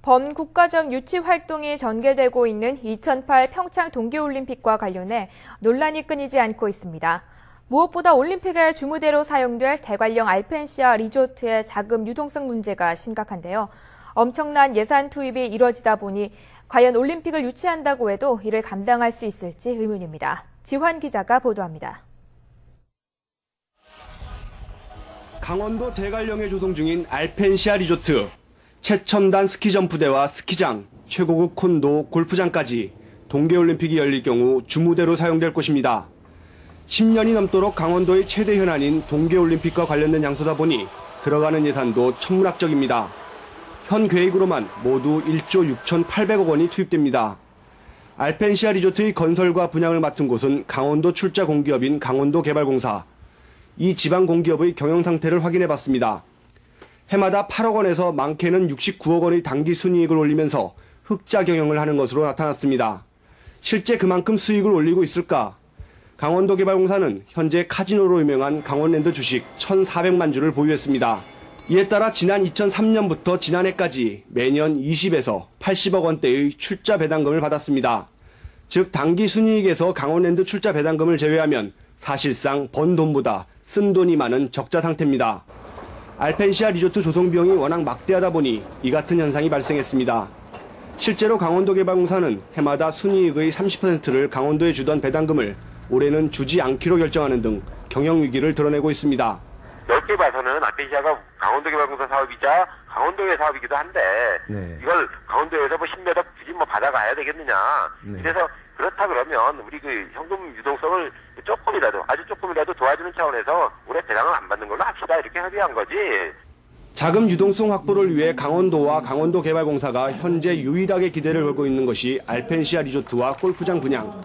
범국가적 유치 활동이 전개되고 있는 2008 평창 동계올림픽과 관련해 논란이 끊이지 않고 있습니다. 무엇보다 올림픽의 주무대로 사용될 대관령 알펜시아 리조트의 자금 유동성 문제가 심각한데요. 엄청난 예산 투입이 이뤄지다 보니 과연 올림픽을 유치한다고 해도 이를 감당할 수 있을지 의문입니다. 지환 기자가 보도합니다. 강원도 대관령에 조성 중인 알펜시아 리조트. 최첨단 스키점프대와 스키장, 최고급 콘도, 골프장까지 동계올림픽이 열릴 경우 주무대로 사용될 곳입니다. 10년이 넘도록 강원도의 최대 현안인 동계올림픽과 관련된 장소다 보니 들어가는 예산도 천문학적입니다. 현 계획으로만 모두 1조 6,800억 원이 투입됩니다. 알펜시아 리조트의 건설과 분양을 맡은 곳은 강원도 출자 공기업인 강원도개발공사. 이 지방 공기업의 경영 상태를 확인해봤습니다. 해마다 8억 원에서 많게는 69억 원의 당기 순이익을 올리면서 흑자 경영을 하는 것으로 나타났습니다. 실제 그만큼 수익을 올리고 있을까? 강원도개발공사는 현재 카지노로 유명한 강원랜드 주식 1,400만 주를 보유했습니다. 이에 따라 지난 2003년부터 지난해까지 매년 20에서 80억 원대의 출자 배당금을 받았습니다. 즉 당기 순이익에서 강원랜드 출자 배당금을 제외하면 사실상 번 돈보다 쓴 돈이 많은 적자 상태입니다. 알펜시아 리조트 조성 비용이 워낙 막대하다 보니 이 같은 현상이 발생했습니다. 실제로 강원도개발공사는 해마다 순이익의 30%를 강원도에 주던 배당금을 올해는 주지 않기로 결정하는 등 경영 위기를 드러내고 있습니다. 넓게 봐서는 알펜시아가 강원도개발공사 사업이자 강원도의 사업이기도 한데 이걸 강원도에서 뭐 10몇 억 굳이 뭐 받아가야 되겠느냐. 그래서 그렇다 그러면 우리 그 현금 유동성을 아주 조금이라도 도와주는 차원에서 올해 배당을 안 받는 걸로 합시다. 이렇게 합의한 거지. 자금 유동성 확보를 위해 강원도와 강원도개발공사가 현재 유일하게 기대를 걸고 있는 것이 알펜시아 리조트와 골프장 분양.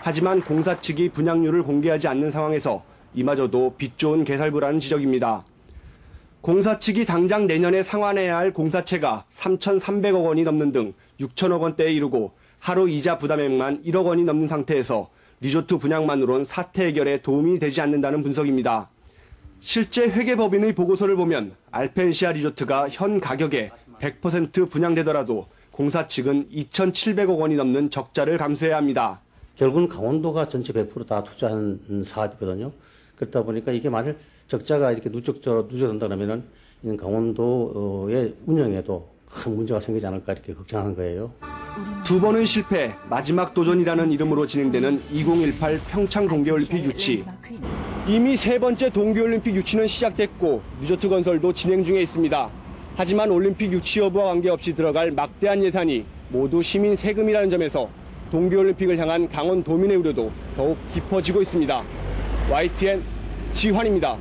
하지만 공사 측이 분양률을 공개하지 않는 상황에서 이마저도 빛 좋은 개살구라는 지적입니다. 공사 측이 당장 내년에 상환해야 할 공사채가 3,300억 원이 넘는 등 6천억 원대에 이르고 하루 이자 부담액만 1억 원이 넘는 상태에서 리조트 분양만으론 사태 해결에 도움이 되지 않는다는 분석입니다. 실제 회계법인의 보고서를 보면 알펜시아 리조트가 현 가격에 100% 분양되더라도 공사 측은 2,700억 원이 넘는 적자를 감수해야 합니다. 결국은 강원도가 전체 100% 다 투자한 사업이거든요. 그렇다 보니까 이게 만일 적자가 이렇게 누적된다면은 강원도의 운영에도 큰 문제가 생기지 않을까 이렇게 걱정하는 거예요. 두 번의 실패, 마지막 도전이라는 이름으로 진행되는 2018 평창 동계올림픽 유치. 이미 세 번째 동계올림픽 유치는 시작됐고 리조트 건설도 진행 중에 있습니다. 하지만 올림픽 유치 여부와 관계없이 들어갈 막대한 예산이 모두 시민 세금이라는 점에서 동계올림픽을 향한 강원도민의 우려도 더욱 깊어지고 있습니다. YTN 지환입니다.